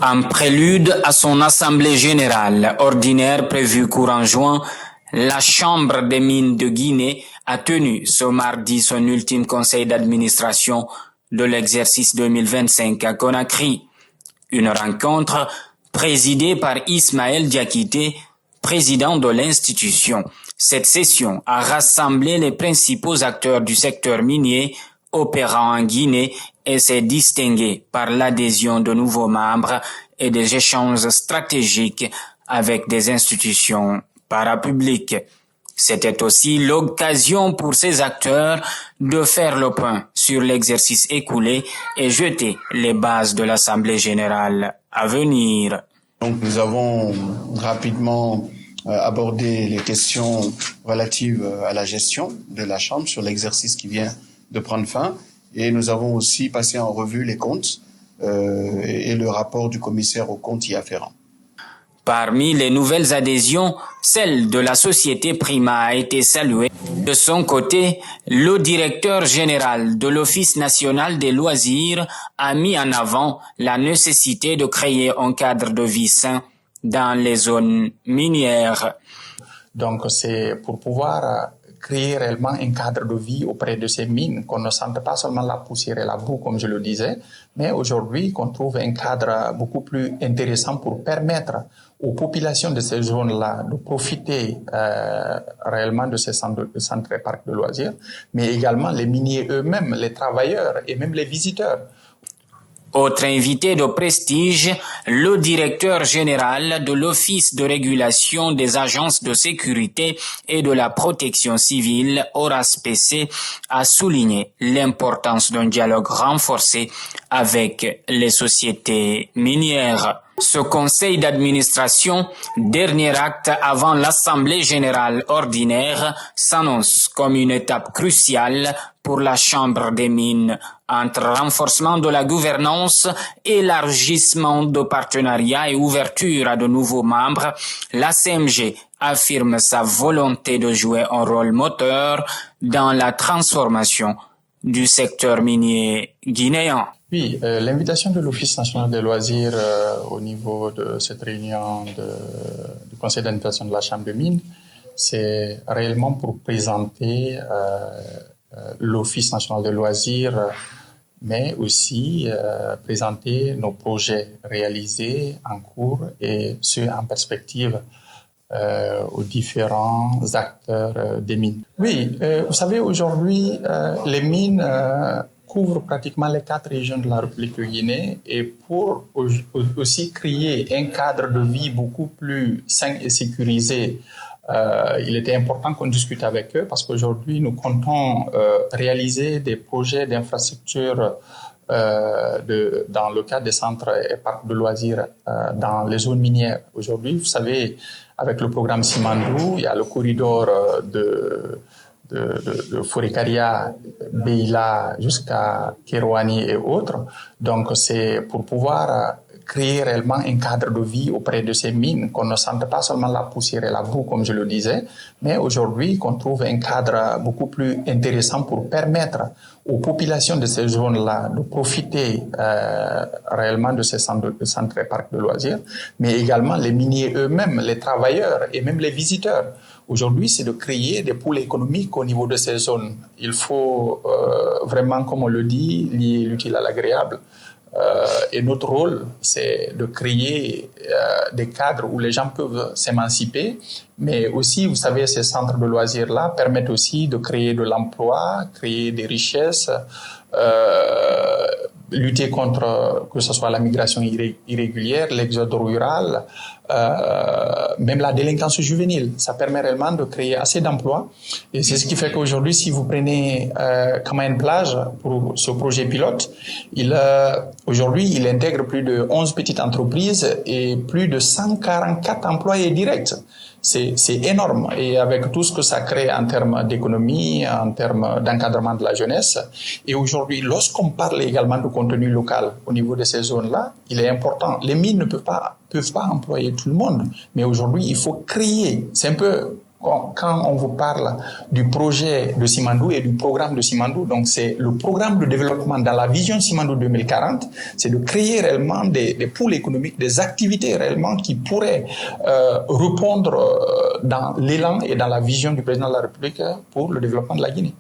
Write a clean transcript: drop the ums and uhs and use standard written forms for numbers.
En prélude à son assemblée générale ordinaire prévue courant juin, la Chambre des mines de Guinée a tenu ce mardi son ultime conseil d'administration de l'exercice 2025 à Conakry. Une rencontre présidée par Ismaël Diakité, président de l'institution. Cette session a rassemblé les principaux acteurs du secteur minier opérant en Guinée et s'est distinguée par l'adhésion de nouveaux membres et des échanges stratégiques avec des institutions parapubliques. C'était aussi l'occasion pour ces acteurs de faire le point sur l'exercice écoulé et jeter les bases de l'Assemblée générale à venir. Donc nous avons rapidement abordé les questions relatives à la gestion de la Chambre sur l'exercice qui vient de prendre fin et nous avons aussi passé en revue les comptes et le rapport du commissaire aux comptes y afférent. Parmi les nouvelles adhésions, celle de la société Prima a été saluée. De son côté, le directeur général de l'Office national des loisirs a mis en avant la nécessité de créer un cadre de vie sain dans les zones minières. Donc c'est pour pouvoir créer réellement un cadre de vie auprès de ces mines, qu'on ne sente pas seulement la poussière et la boue, comme je le disais, mais aujourd'hui qu'on trouve un cadre beaucoup plus intéressant pour permettre aux populations de ces zones-là de profiter réellement de ces centres et parcs de loisirs, mais également les miniers eux-mêmes, les travailleurs et même les visiteurs. Autre invité de prestige, le directeur général de l'Office de régulation des agences de sécurité et de la protection civile, Horace Pessé, a souligné l'importance d'un dialogue renforcé avec les sociétés minières. Ce conseil d'administration, dernier acte avant l'Assemblée générale ordinaire, s'annonce comme une étape cruciale pour la Chambre des mines, entre renforcement de la gouvernance, élargissement de partenariats et ouverture à de nouveaux membres. La CMG affirme sa volonté de jouer un rôle moteur dans la transformation du secteur minier guinéen. Oui, l'invitation de l'Office national des loisirs au niveau de cette réunion du conseil d'administration de la Chambre des mines, c'est réellement pour présenter l'Office national des loisirs, mais aussi présenter nos projets réalisés en cours et ceux en perspective aux différents acteurs des mines. Oui, vous savez, aujourd'hui, les mines couvre pratiquement les 4 régions de la République de Guinée et pour aussi créer un cadre de vie beaucoup plus sain et sécurisé, il était important qu'on discute avec eux parce qu'aujourd'hui nous comptons réaliser des projets d'infrastructure dans le cadre des centres et parcs de loisirs dans les zones minières. Aujourd'hui, vous savez, avec le programme Simandou, il y a le corridor de Fourekaria, Beila jusqu'à Kerouani et autres. Donc c'est pour pouvoir créer réellement un cadre de vie auprès de ces mines, qu'on ne sente pas seulement la poussière et la boue, comme je le disais, mais aujourd'hui qu'on trouve un cadre beaucoup plus intéressant pour permettre aux populations de ces zones-là de profiter réellement de ces centres et parcs de loisirs, mais également les miniers eux-mêmes, les travailleurs et même les visiteurs. Aujourd'hui, c'est de créer des pôles économiques au niveau de ces zones. Il faut vraiment, comme on le dit, lier l'utile à l'agréable. Et notre rôle, c'est de créer des cadres où les gens peuvent s'émanciper, mais aussi, vous savez, ces centres de loisirs-là permettent aussi de créer de l'emploi, créer des richesses, lutter contre, que ce soit la migration irrégulière, l'exode rural, même la délinquance juvénile. Ça permet réellement de créer assez d'emplois. Et c'est ce qui fait qu'aujourd'hui, si vous prenez Kamaen Plage pour ce projet pilote, aujourd'hui, il intègre plus de 11 petites entreprises et plus de 144 employés directs. C'est énorme. Et avec tout ce que ça crée en termes d'économie, en termes d'encadrement de la jeunesse. Et aujourd'hui, lorsqu'on parle également de contenu local au niveau de ces zones-là, il est important. Les mines ne peuvent pas employer tout le monde. Mais aujourd'hui, il faut créer. C'est un peu quand on vous parle du projet de Simandou et du programme de Simandou, donc c'est le programme de développement dans la vision Simandou 2040, c'est de créer réellement des pôles économiques, des activités réellement qui pourraient répondre dans l'élan et dans la vision du président de la République pour le développement de la Guinée.